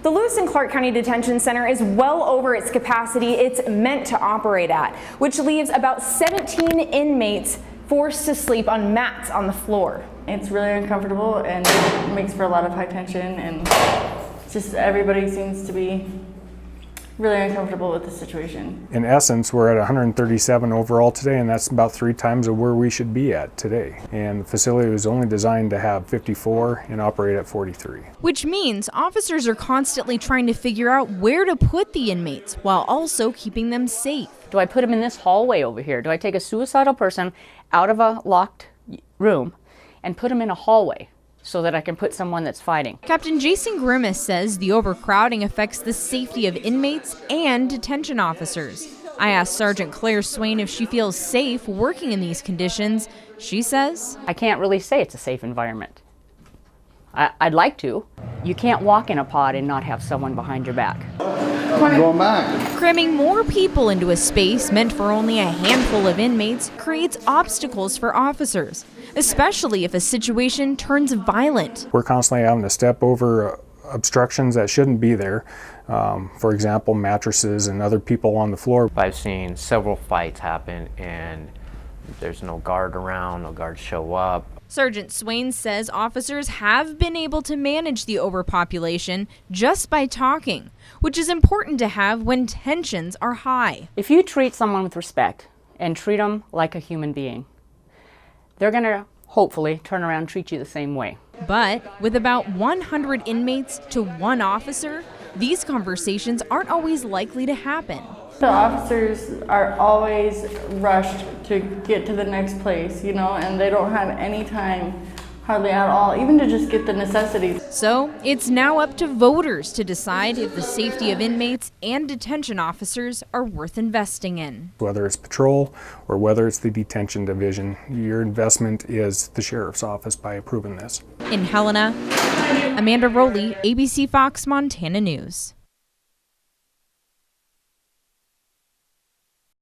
The Lewis and Clark County Detention Center is well over its capacity it's meant to operate at, which leaves about 17 inmates forced to sleep on mats on the floor. It's really uncomfortable and it makes for a lot of high tension, and just everybody seems to be really uncomfortable with the situation. In essence, we're at 137 overall today, and that's about 3 times of where we should be at today. And the facility was only designed to have 54 and operate at 43. Which means officers are constantly trying to figure out where to put the inmates while also keeping them safe. Do I put them in this hallway over here? Do I take a suicidal person out of a locked room and put them in a hallway so that I can put someone that's fighting? Captain Jason Grimace says the overcrowding affects the safety of inmates and detention officers. I asked Sergeant Claire Swain if she feels safe working in these conditions. She says, I can't really say it's a safe environment. I'd like to. You can't walk in a pod and not have someone behind your back. Going back. Cramming more people into a space meant for only a handful of inmates creates obstacles for officers, especially if a situation turns violent. We're constantly having to step over obstructions that shouldn't be there. For example, mattresses and other people on the floor. I've seen several fights happen and there's no guard around, no guards show up. Sergeant Swain says officers have been able to manage the overpopulation just by talking, which is important to have when tensions are high. If you treat someone with respect and treat them like a human being, they're going to hopefully turn around and treat you the same way. But with about 100 inmates to one officer, these conversations aren't always likely to happen. The officers are always rushed to get to the next place, and they don't have any time, hardly at all, even to just get the necessities. So it's now up to voters to decide if the safety of inmates and detention officers are worth investing in. Whether it's patrol or whether it's the detention division, your investment is the sheriff's office by approving this. In Helena, Amanda Rowley, ABC Fox Montana News.